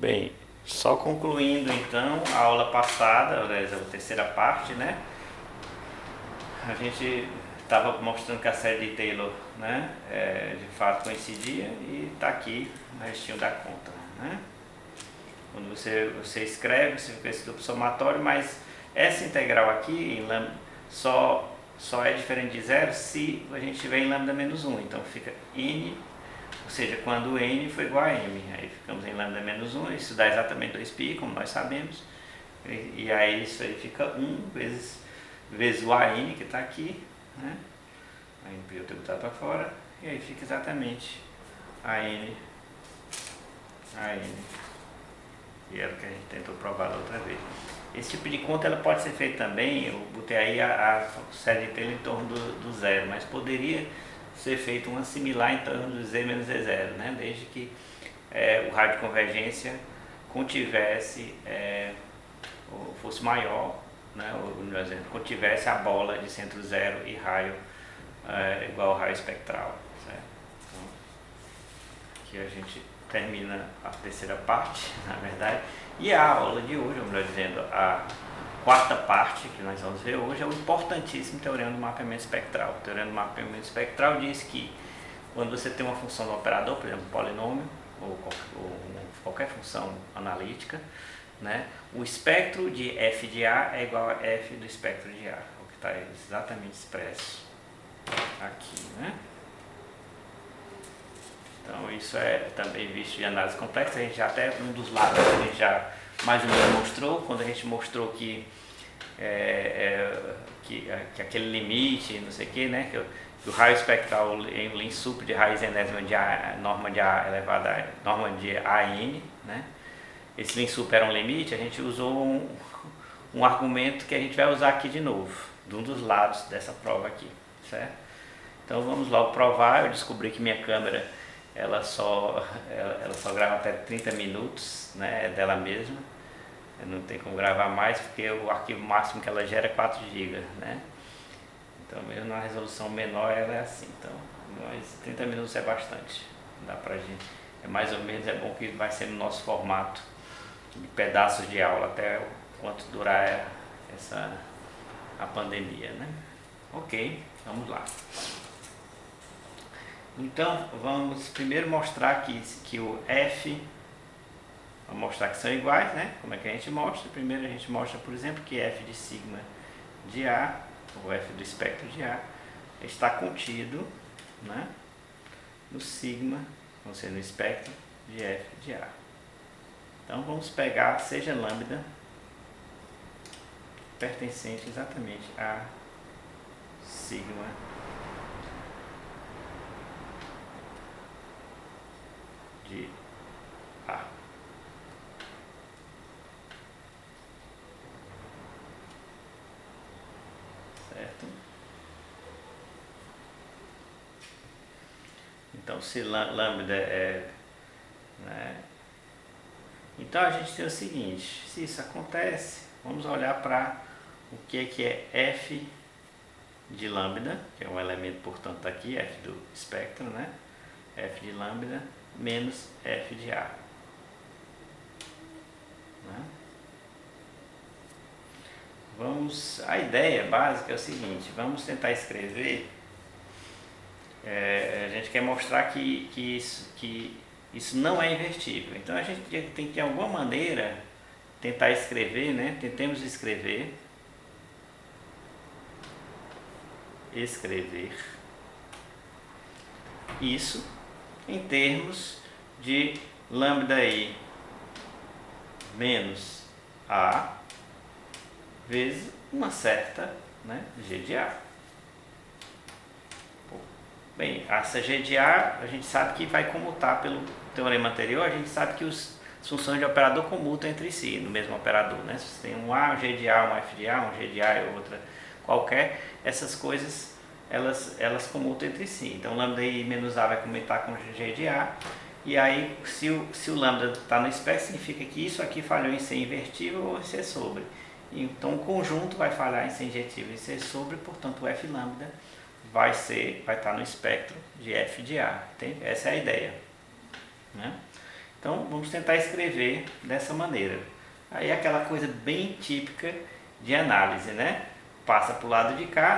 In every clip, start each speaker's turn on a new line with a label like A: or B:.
A: Bem, só concluindo então a aula passada, aliás, a terceira parte, né? A gente estava mostrando que a série de Taylor, né, de fato coincidia e está aqui no restinho da conta, né? Quando você escreve, você fica esse duplo somatório, mas essa integral aqui em lambda só é diferente de zero se a gente tiver em lambda menos 1, então fica n, ou seja, quando n for igual a m, aí ficamos em lambda menos 1, isso dá exatamente 2π, como nós sabemos, e aí isso aí fica 1 vezes o an que está aqui, né? Aí eu tenho botado para fora, e aí fica exatamente an, que era o que a gente tentou provar da outra vez. Esse tipo de conta ela pode ser feita também, eu botei aí a série de Taylor em torno do zero, mas poderia ser feito uma similar em torno do z menos z0, né? Desde que o raio de convergência contivesse, ou fosse maior, né? Contivesse a bola de centro zero e raio igual ao raio espectral, certo? Então, aqui a gente termina a terceira parte, na verdade, e a aula de hoje, ou melhor dizendo, a quarta parte que nós vamos ver hoje é o importantíssimo teorema do mapeamento espectral. O teorema do mapeamento espectral diz que quando você tem uma função do operador, por exemplo, um polinômio ou qualquer função analítica, né, o espectro de f de A é igual a f do espectro de A, o que está exatamente expresso aqui, né? Então isso é também visto de análise complexa, a gente já até um dos lados a gente já mais ou menos mostrou, quando a gente mostrou que aquele limite, não sei o que, né, que o raio espectral em Lin sup de raiz enésima de A, norma de A elevada a norma de AN, né, esse Lin sup era um limite, a gente usou um argumento que a gente vai usar aqui de novo, de um dos lados dessa prova aqui, certo? Então vamos logo provar. Eu descobri que minha câmera ela só grava até 30 minutos, né, dela mesma. Eu não tem como gravar mais porque o arquivo máximo que ela gera é 4 GB, né? Então mesmo na resolução menor ela é assim. Então, mas 30 minutos é bastante. Dá pra gente. É mais ou menos, é bom que vai ser no nosso formato de pedaços de aula até quanto durar a pandemia, né? Ok, vamos lá. Então vamos primeiro mostrar que o f, vamos mostrar que são iguais, né? Como é que a gente mostra? Primeiro a gente mostra, por exemplo, que f de sigma de A, ou f do espectro de A, está contido, né, no sigma, ou seja, no espectro de f de A. Então vamos pegar, seja lambda, pertencente exatamente a sigma de A. Certo? Então, se lambda né? Então a gente tem o seguinte, se isso acontece, vamos olhar para o que é f de lambda, que é um elemento, portanto, aqui, f do espectro, né? F de lambda menos f de A. Né? A ideia básica é o seguinte, vamos tentar escrever, a gente quer mostrar que isso não é invertível. Então a gente tem que de alguma maneira tentar escrever, né? Tentemos escrever isso em termos de lambda i menos A vezes uma certa, né, g de A. Bem, essa g de A a gente sabe que vai comutar pelo teorema anterior, a gente sabe que as funções de operador comutam entre si no mesmo operador, né? Se você tem um A, um g de A, um f de A, um g de A e outra qualquer, essas coisas elas comutam entre si. Então lambda i menos A vai comutar com g de A, e aí se o lambda está no espectro, significa que isso aqui falhou em ser invertível ou em ser sobre. Então o conjunto vai falhar em ser injetível e ser sobre, portanto o f lambda vai estar no espectro de f de A. Essa é a ideia, né? Então vamos tentar escrever dessa maneira. Aí é aquela coisa bem típica de análise, né? Passa para o lado de cá,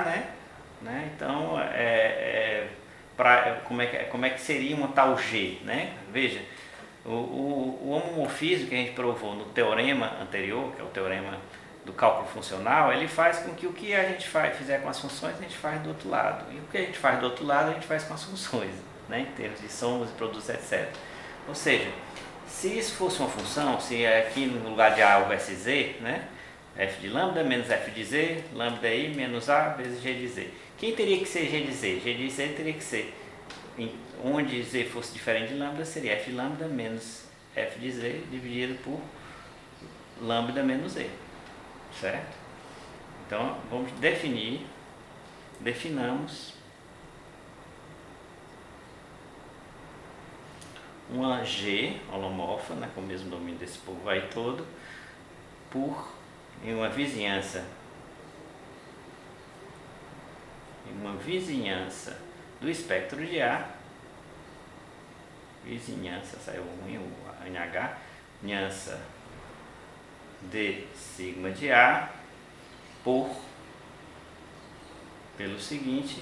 A: né? Então, como é que seria uma tal G, né? Veja, o homomorfismo que a gente provou no teorema anterior, que é o teorema do cálculo funcional, ele faz com que o que a gente fizer com as funções, a gente faz do outro lado. E o que a gente faz do outro lado, a gente faz com as funções, né? Em termos de somas e produtos, etc. Ou seja, se isso fosse uma função, se aqui no lugar de A houvesse Z, né? F de lambda menos F de Z, lambda I menos A vezes G de Z. Quem teria que ser G de Z? G de Z teria que ser, onde Z fosse diferente de lambda, seria F lambda menos F de Z dividido por lambda menos Z, certo? Então, vamos definamos uma G holomorfa, né, com o mesmo domínio desse povo aí todo, em uma vizinhança do espectro de A, saiu ruim o NH, vizinhança de sigma de A pelo seguinte,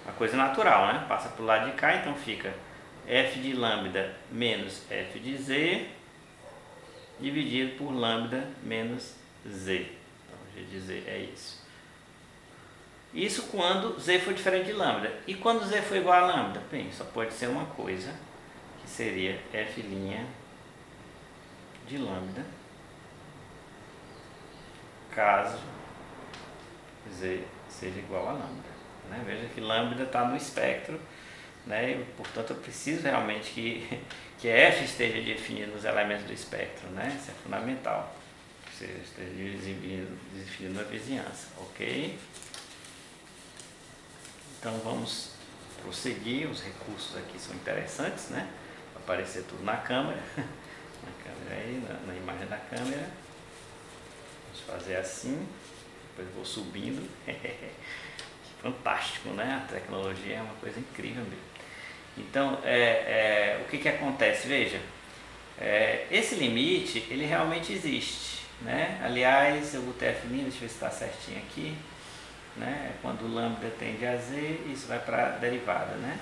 A: a coisa natural, né? Passa para o lado de cá, então fica F de lambda menos F de Z dividido por lambda menos Z. Então, G de Z é isso. Isso quando Z for diferente de lambda. E quando Z for igual a lambda? Bem, só pode ser uma coisa, que seria F' de lambda, caso Z seja igual a lambda. Né? Veja que lambda está no espectro, né? E, portanto, eu preciso realmente que F esteja definido nos elementos do espectro, né? Isso é fundamental. Que seja, esteja definido na vizinhança, ok? Então vamos prosseguir, os recursos aqui são interessantes, né? Vai aparecer tudo na câmera, na imagem da câmera. Vamos fazer assim, depois vou subindo. Fantástico, né? A tecnologia é uma coisa incrível mesmo. Então, o que acontece? Veja, esse limite, ele realmente existe, né? Aliás, eu botei F', deixa eu ver se está certinho aqui, né? Quando o lambda tende a Z, isso vai para a derivada, né?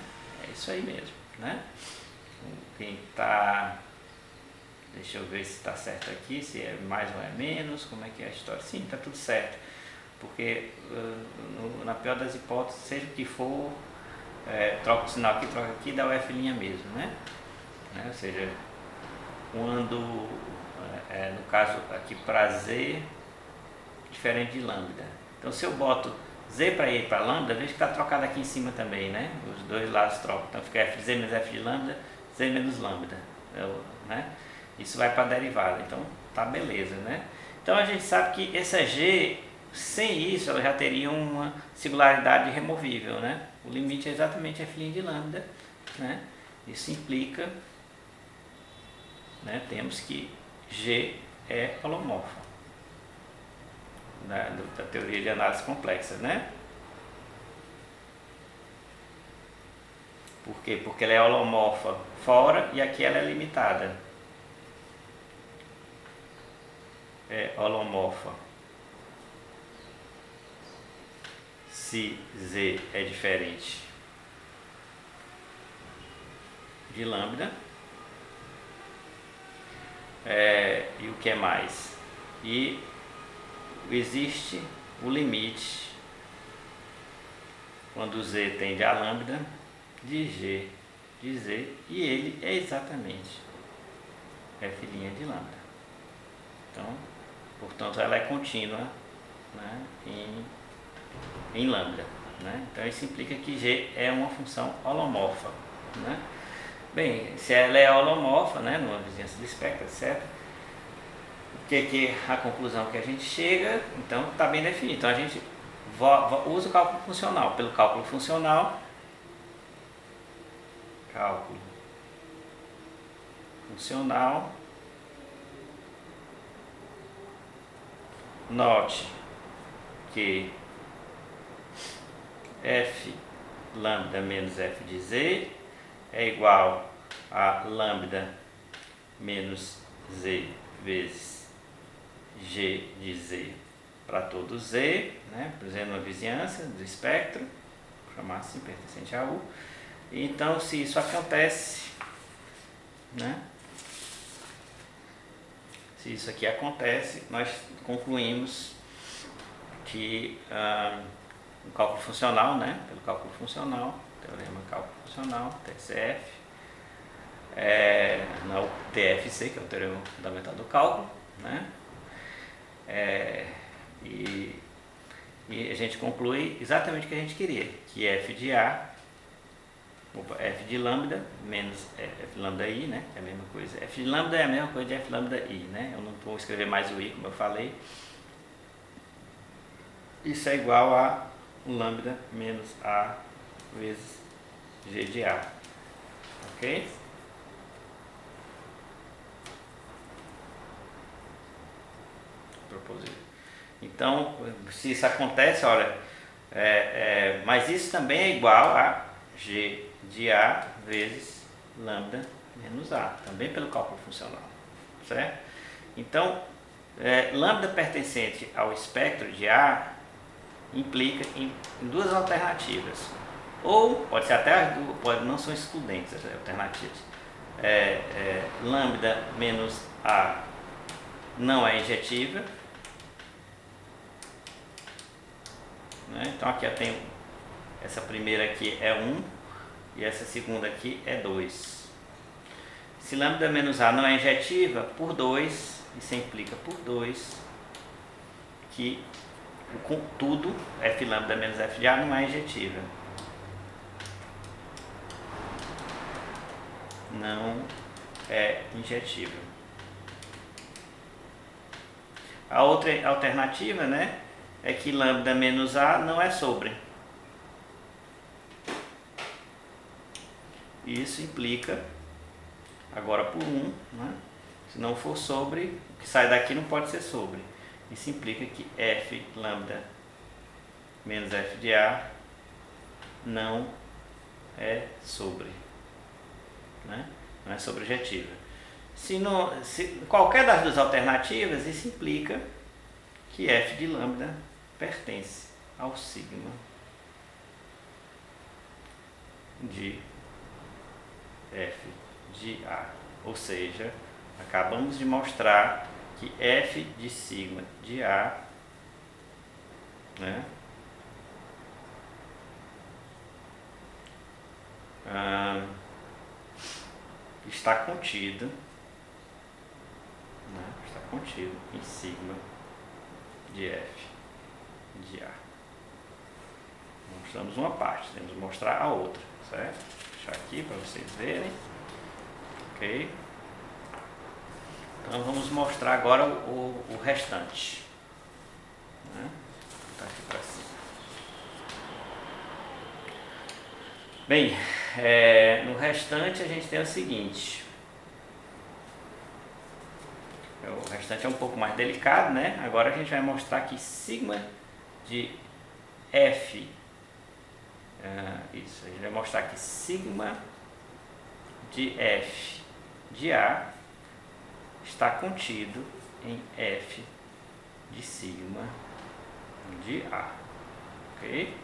A: É isso aí mesmo, né? Quem está... Deixa eu ver se está certo aqui, se é mais ou é menos, como é que é a história. Sim, está tudo certo, porque na pior das hipóteses, seja o que for, troca o sinal aqui, troca aqui, dá o F' mesmo, né? Ou seja, quando, no caso aqui para Z, diferente de lambda. Então se eu boto Z para I para lambda, veja que está trocado aqui em cima também, né? Os dois lados trocam, então fica F de Z menos F de lambda, Z menos lambda, né? Isso vai para a derivada, então tá beleza, né? Então a gente sabe que essa G, sem isso, ela já teria uma singularidade removível, né? O limite é exatamente F' de lambda, né? Isso implica, né? Temos que G é holomorfa da teoria de análise complexa, né? Por quê? Porque ela é holomorfa fora e aqui ela é limitada. É holomorfa se Z é diferente de lambda. E o que é mais? E existe o limite quando Z tende a lambda de G de Z, e ele é exatamente F' de lambda. Então, portanto, ela é contínua, né, em lambda, né? Então isso implica que G é uma função holomorfa, né? Bem, se ela é holomorfa, né, numa vizinhança do espectro, etc., o que é a conclusão que a gente chega? Então está bem definido. Então a gente usa o cálculo funcional. Pelo cálculo funcional, note que F lambda menos F de Z é igual a lambda menos Z vezes G de Z para todo Z, né? Por exemplo, uma vizinhança do espectro, vou chamar assim, pertencente a U. Então, se isso acontece, né? Se isso aqui acontece, nós concluímos que o cálculo funcional, né? Pelo cálculo funcional, teorema cálculo funcional, TCF, não, TFC, que é o teorema fundamental do cálculo, né? E a gente conclui exatamente o que a gente queria, que f de A, f de lambda menos f lambda i, né? É a mesma coisa. F de lambda é a mesma coisa de f lambda i, né? Eu não vou escrever mais o i, como eu falei. Isso é igual a lambda menos A vezes G de A. Ok? Então, se isso acontece, olha, mas isso também é igual a G de A vezes lambda menos A, também pelo cálculo funcional, certo? Então, lambda pertencente ao espectro de A implica em duas alternativas, ou pode ser até as duas, não são excludentes as alternativas. Lambda menos A não é injetiva, né? Então aqui eu tenho essa primeira aqui é 1 e essa segunda aqui é 2. Se lambda menos A não é injetiva, por 2, isso implica por 2 que tudo f lambda menos f de A não é injetiva. Não é injetiva. A outra alternativa, né, é que lambda menos A não é sobre. Isso implica, agora por 1, né, se não for sobre, o que sai daqui não pode ser sobre. Isso implica que f lambda menos f de A não é sobre, né? Não é sobrejetiva. Se qualquer das duas alternativas, isso implica que f de lambda pertence ao sigma de f de A. Ou seja, acabamos de mostrar que f de sigma de A, né, está contido, né, está contido em sigma de f de A. Mostramos uma parte, temos que mostrar a outra, certo? Vou deixar aqui para vocês verem. Ok? Então vamos mostrar agora o restante, né? Tá aqui para cima. Bem, no restante a gente tem o seguinte. O restante é um pouco mais delicado, né? Agora a gente vai mostrar que sigma de f, isso, a gente vai mostrar que sigma de f de A está contido em f de sigma de A, ok?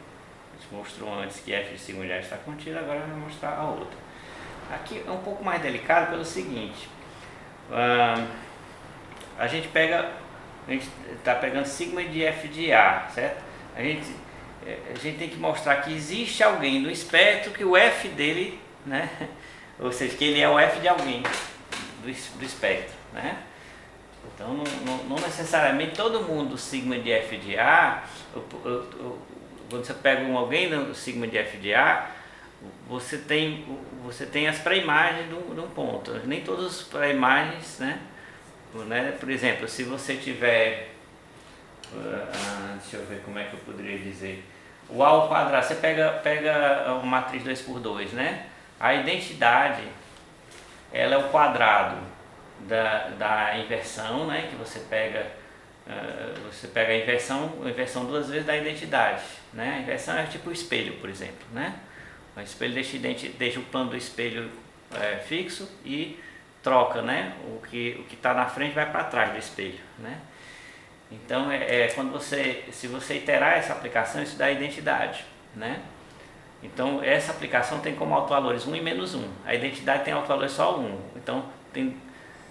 A: A gente mostrou antes que f de sigma de A está contido, agora vai mostrar a outra. Aqui é um pouco mais delicado pelo seguinte, a gente está pegando sigma de f de A, certo? A gente tem que mostrar que existe alguém no espectro que o f dele, né? Ou seja, que ele é o f de alguém do espectro, né? Então não necessariamente todo mundo sigma de f de A, quando você pega alguém no sigma de f de A, você tem as pré-imagens de um ponto. Nem todas as pré-imagens, né? Por exemplo, se você tiver, deixa eu ver como é que eu poderia dizer, o A ao quadrado, você pega uma matriz 2×2, né? A identidade, ela é o quadrado da inversão, né? Que você pega a inversão duas vezes da identidade, né? A inversão é tipo o espelho, por exemplo, né? O espelho deixa o plano do espelho fixo e troca, né? O que está na frente vai para trás do espelho, né? Então quando se você iterar essa aplicação, isso dá identidade, né? Então essa aplicação tem como autovalores 1 e menos 1. A identidade tem autovalores só 1.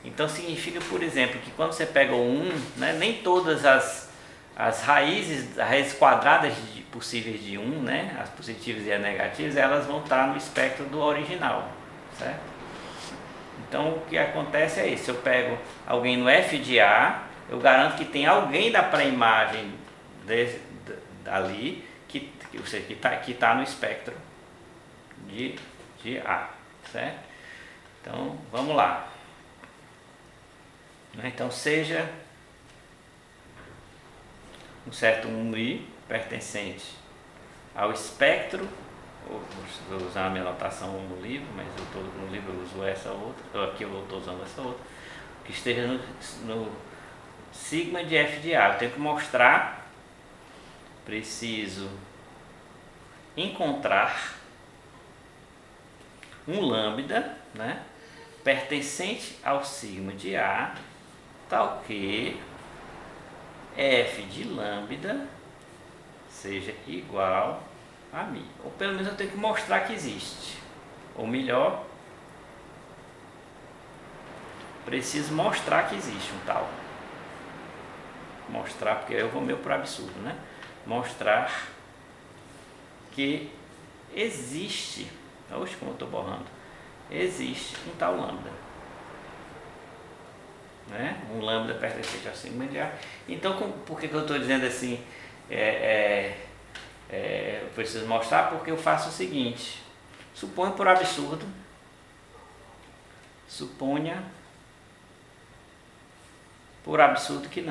A: Então significa, por exemplo, que quando você pega o 1, né, nem todas as raízes quadradas possíveis de 1, né, as positivas e as negativas, elas vão estar no espectro do original, certo? Então o que acontece é isso: se eu pego alguém no F de A, eu garanto que tem alguém da pré-imagem ali que está no espectro de A, certo? Então vamos lá. Então seja um certo I pertencente ao espectro, vou usar a minha notação no livro, mas no livro eu uso essa outra, aqui eu estou usando essa outra, que esteja no sigma de F de A. Eu tenho que mostrar, preciso encontrar um lambda, né, pertencente ao sigma de A, tal que f de lambda seja igual a μ. Ou pelo menos eu tenho que mostrar que existe. Ou melhor, preciso mostrar que existe um tal. Mostrar, porque eu vou meio para o absurdo, né? Mostrar que existe. Oxe, como eu estou borrando. Existe um tal lambda, né? Um lambda pertencente ao sigma de A. Então, por que eu estou dizendo assim? Eu preciso mostrar porque eu faço o seguinte: suponha por absurdo, suponha por absurdo que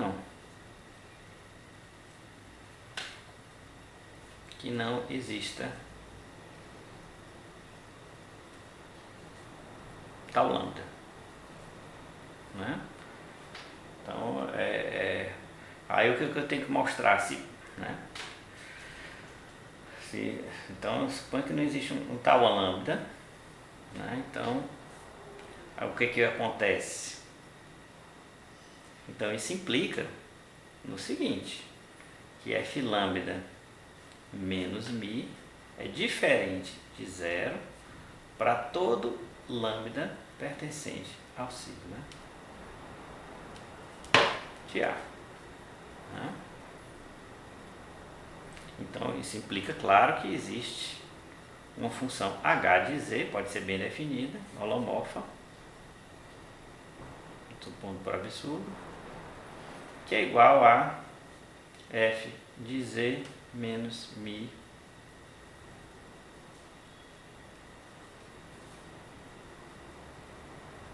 A: não exista tal lambda, né? Então aí o que eu tenho que mostrar, né? Então suponho que não existe um tal lambda, né? Então aí, o que acontece? Então isso implica no seguinte, que f lambda menos μ é diferente de zero para todo lambda pertencente ao sigma de A, né? Então isso implica, claro, que existe uma função h de z, pode ser bem definida, holomorfa, supondo por absurdo, que é igual a f de z menos μ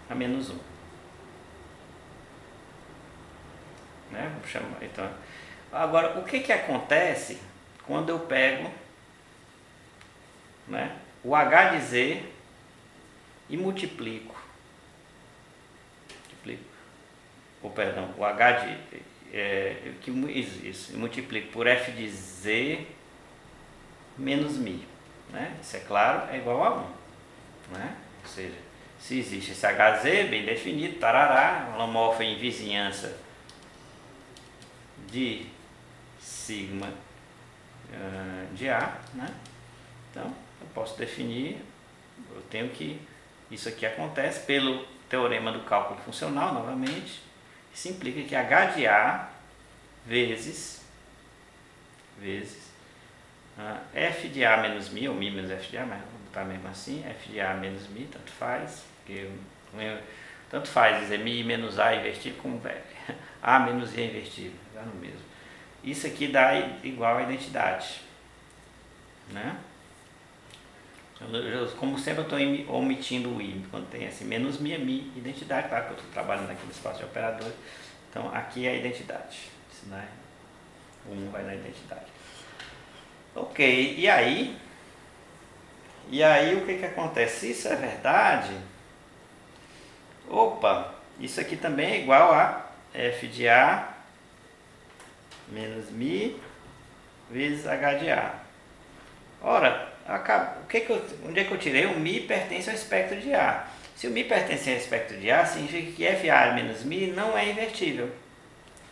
A: a menos 1. Né? Vamos chamar, então. Agora, o que acontece quando eu pego, né, o h de z e multiplico, o h de isso, e multiplico por f de z menos μ, né? Isso é claro, é igual a 1, né? Ou seja, se existe esse hz bem definido, tarará, holomorfa em vizinhança de sigma de A, né? Então eu posso definir, eu tenho que, isso aqui acontece pelo teorema do cálculo funcional, novamente. Isso implica que h de A vezes f de A menos μ, ou μ menos f de A, mas vou botar mesmo assim, f de A menos μ, tanto faz, porque tanto faz dizer μ menos A invertido como A menos I invertido, dá no mesmo. Isso aqui dá igual a identidade, né? Como sempre eu estou omitindo o I, quando tem assim, menos μ é μ, identidade, claro que eu estou trabalhando aqui no espaço de operadores, então aqui é a identidade, né? O 1 vai na identidade. Ok, e aí o que acontece? Se isso é verdade, opa, isso aqui também é igual a f de A menos μ vezes h de A. Ora, onde é que eu tirei? O μ pertence ao espectro de A. Se o Mi pertencer ao espectro de A, significa que FA menos Mi não é invertível,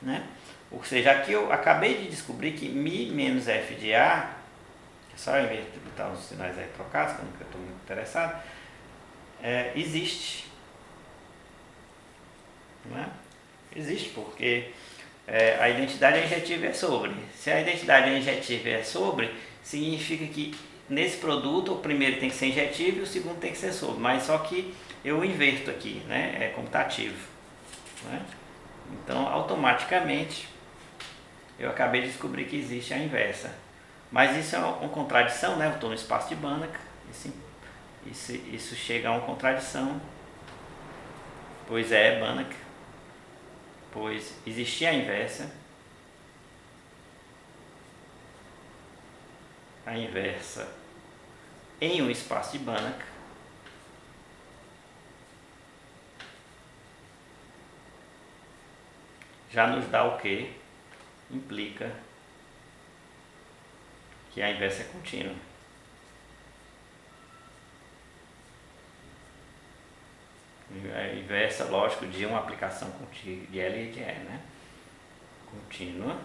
A: né? Ou seja, aqui eu acabei de descobrir que Mi menos F de A, só eu inverter, botar os sinais aí trocados, que eu nunca estou muito interessado, existe. Né? Existe porque a identidade injetiva é sobre. Se a identidade injetiva é sobre, significa que nesse produto o primeiro tem que ser injetivo e o segundo tem que ser sobre. Mas só que eu inverto aqui, né? É comutativo. Né? Então automaticamente eu acabei de descobrir que existe a inversa. Mas isso é uma contradição, né? Eu estou no espaço de Banach, isso chega a uma contradição, pois Banach, pois existia a inversa em um espaço de Banach, já nos dá o que implica que a inversa é contínua. A inversa, lógico, de uma aplicação de L e de E, né? Contínua.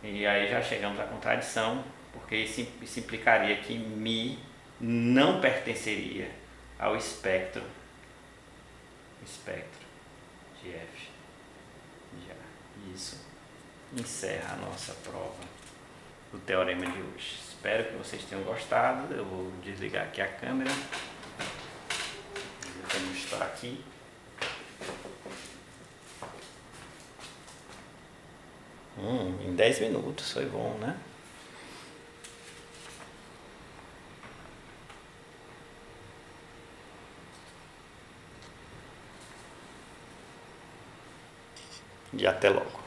A: E aí já chegamos à contradição, porque isso implicaria que Mi não pertenceria ao espectro de F de A. Isso encerra a nossa prova do teorema de hoje. Espero que vocês tenham gostado. Eu vou desligar aqui a câmera. Vou mostrar aqui. Em 10 minutos, foi bom, né? E até logo.